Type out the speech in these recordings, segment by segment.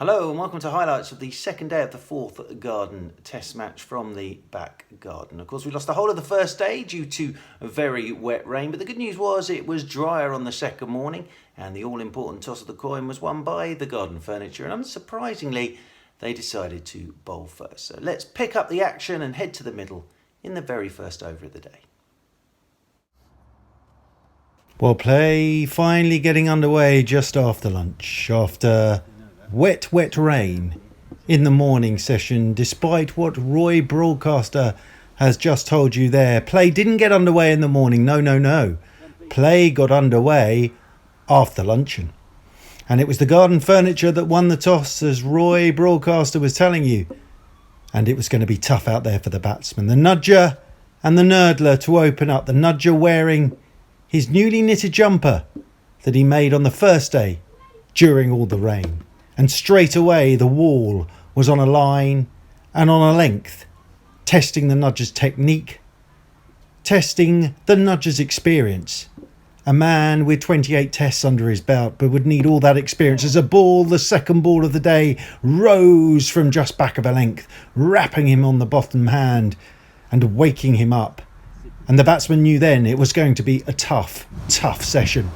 Hello and welcome to highlights of the second day of the fourth Garden Test match from the back garden. Of course, we lost the whole of the first day due to a very wet rain, but the good news was it was drier on the second morning and the all-important toss of the coin was won by the Garden Furniture, and unsurprisingly, they decided to bowl first. So let's pick up the action and head to the middle in the very first over of the day. Well, play finally getting underway just after lunch, after wet rain in the morning session. Despite what Roy Broadcaster has just told you there, play didn't get underway in the morning. No. Play got underway after luncheon. And it was the Garden Furniture that won the toss, as Roy Broadcaster was telling you. And it was going to be tough out there for the batsmen. The Nudger and the Nerdler to open up. The Nudger wearing his newly knitted jumper that he made on the first day during all the rain. And straight away the wall was on a line and on a length, testing the Nudger's technique, testing the Nudger's experience. A man with 28 tests under his belt, but would need all that experience as a ball, the second ball of the day, rose from just back of a length, rapping him on the bottom hand and waking him up. And the batsman knew then it was going to be a tough session.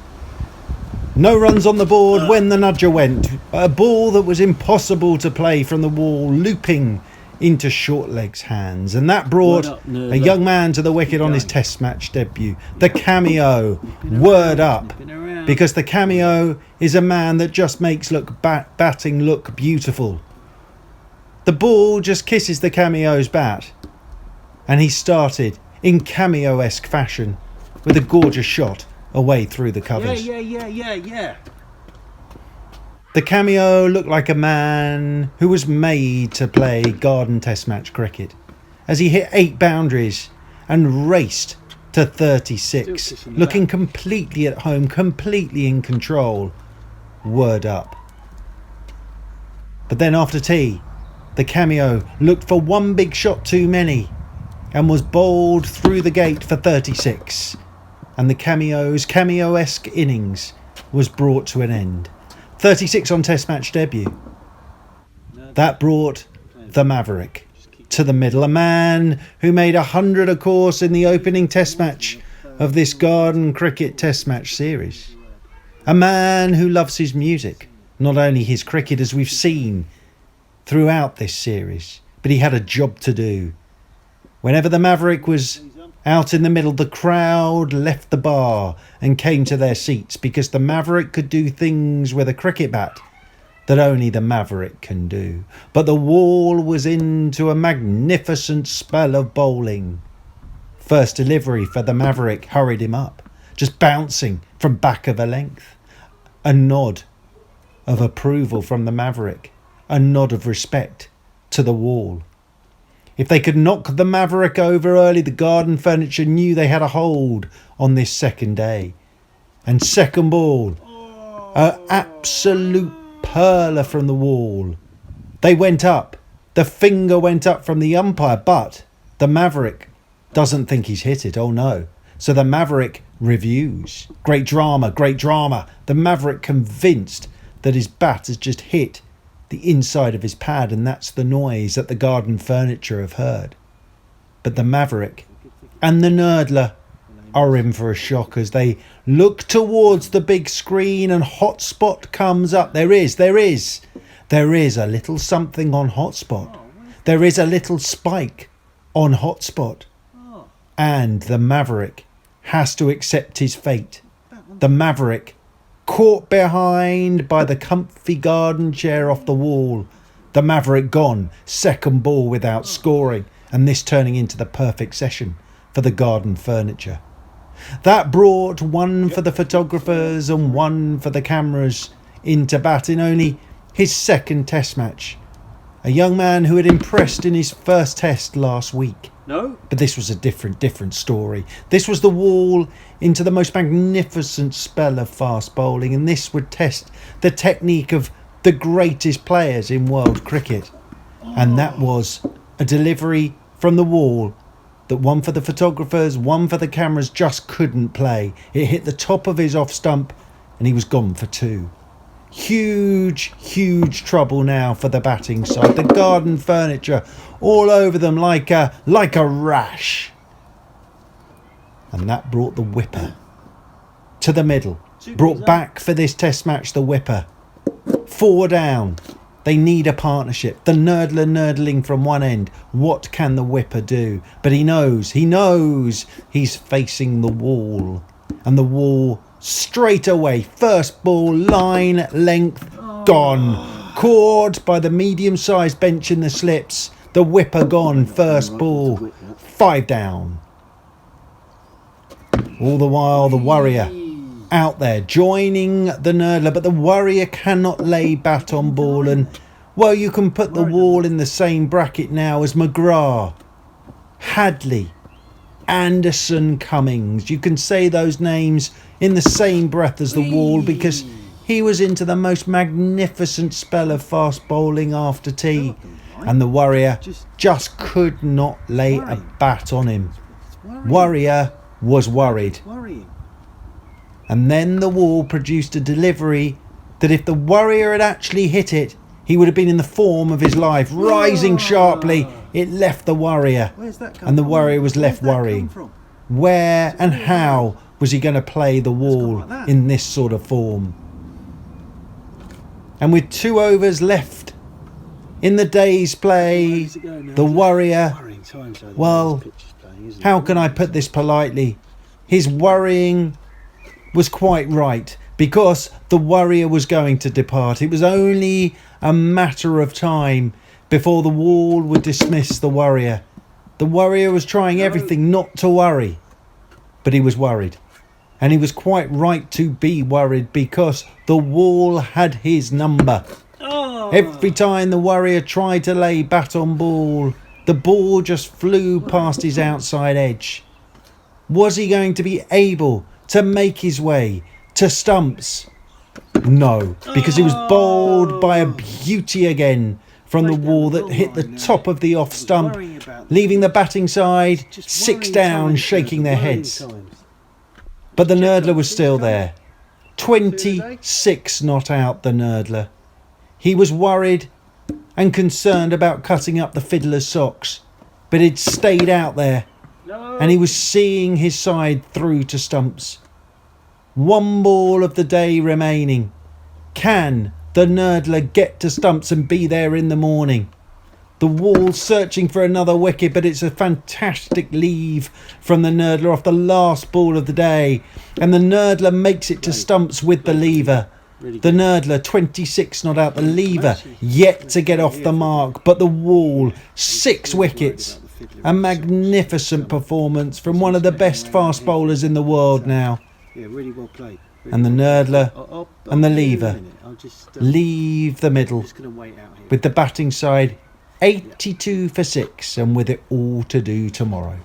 No runs on the board when the Nudger went. A ball that was impossible to play from the wall, looping into Shortleg's hands. And that brought a young man to the wicket on his test match debut. The Cameo. Word up. Because the Cameo is a man that just makes batting look beautiful. The ball just kisses the Cameo's bat. And he started in Cameo-esque fashion with a gorgeous shot away through the covers. Yeah. The Cameo looked like a man who was made to play Garden Test match cricket, as he hit 8 boundaries and raced to 36, looking completely at home, completely in control. Word up. But then after tea, the Cameo looked for one big shot too many and was bowled through the gate for 36. And the Cameo's Cameo-esque innings was brought to an end. 36 on Test match debut. That brought the Maverick to the middle. A man who made 100, of course, in the opening Test match of this Garden Cricket Test match series. A man who loves his music, not only his cricket as we've seen throughout this series, but he had a job to do. Whenever the Maverick was out in the middle, the crowd left the bar and came to their seats, because the Maverick could do things with a cricket bat that only the Maverick can do. But the wall was into a magnificent spell of bowling. First delivery for the Maverick hurried him up, just bouncing from back of a length. A nod of approval from the Maverick, a nod of respect to the wall. If they could knock the Maverick over early, the Garden Furniture knew they had a hold on this second day. And second ball, an absolute perler from the wall. They went up. The finger went up from the umpire, but the Maverick doesn't think he's hit it. Oh no. So the Maverick reviews. Great drama. The Maverick convinced that his bat has just hit the inside of his pad, and that's the noise that the Garden Furniture have heard. But the Maverick and the Nerdler are in for a shock as they look towards the big screen, and Hotspot comes up. There is a little something on Hotspot. There is a little spike on Hotspot. And the Maverick has to accept his fate. The Maverick, caught behind by the comfy garden chair off the wall. The Maverick gone, second ball without scoring, and this turning into the perfect session for the Garden Furniture. That brought one for the photographers and one for the cameras into bat in only his second Test match. A young man who had impressed in his first Test last week. No? But this was a different story. This was the wall into the most magnificent spell of fast bowling, and this would test the technique of the greatest players in world cricket. And that was a delivery from the wall that one for the photographers, one for the cameras just couldn't play. It hit the top of his off stump and he was gone for 2. Huge trouble now for the batting side. The garden furniture all over them like a rash. And that brought the whipper to the middle. Brought back for this test match the whipper. 4 down. They need a partnership. The nurdler nurdling from one end. What can the whipper do? But he knows he's facing the wall. And the wall straight away. First ball, line, length, gone. Caught by the medium-sized bench in the slips. The whipper gone. First ball. 5 down. All the while, the warrior out there joining the nurdler, but the warrior cannot lay bat on ball. And well, you can put the wall in the same bracket now as McGrath, Hadley, Anderson, Cummings. You can say those names in the same breath as the wall, because he was into the most magnificent spell of fast bowling after tea, and the warrior just could not lay a bat on him. Warrior was worried. And then the wall produced a delivery that if the warrior had actually hit it, he would have been in the form of his life. Rising sharply, it left the warrior. And the warrior was left worrying. Where and how was he going to play the wall in this sort of form? And with 2 overs left in the day's play, the warrior, well, how can I put this politely? His worrying was quite right, because the warrior was going to depart. It was only a matter of time before the wall would dismiss the warrior. The warrior was trying everything not to worry, but he was worried. And he was quite right to be worried, because the wall had his number. Every time the warrior tried to lay bat on ball, the ball just flew past his outside edge. Was he going to be able to make his way to stumps? No, because he was bowled by a beauty again from the wall that hit the top of the off stump, leaving the batting side 6 down, shaking their heads. But the nurdler was still there. 26 not out, the nurdler. He was worried and concerned about cutting up the fiddler's socks, but he'd stayed out there. And he was seeing his side through to stumps. 1 ball of the day remaining. Can the nurdler get to stumps and be there in the morning? The wall searching for another wicket, but it's a fantastic leave from the nurdler off the last ball of the day. And the nurdler makes it to stumps with the lever. The nurdler, 26 not out, the lever yet to get off the mark, but the wall, 6 wickets. A magnificent performance from one of the best fast bowlers in the world now. And the nurdler and the lever leave the middle with the batting side 82 for 6, and with it all to do tomorrow.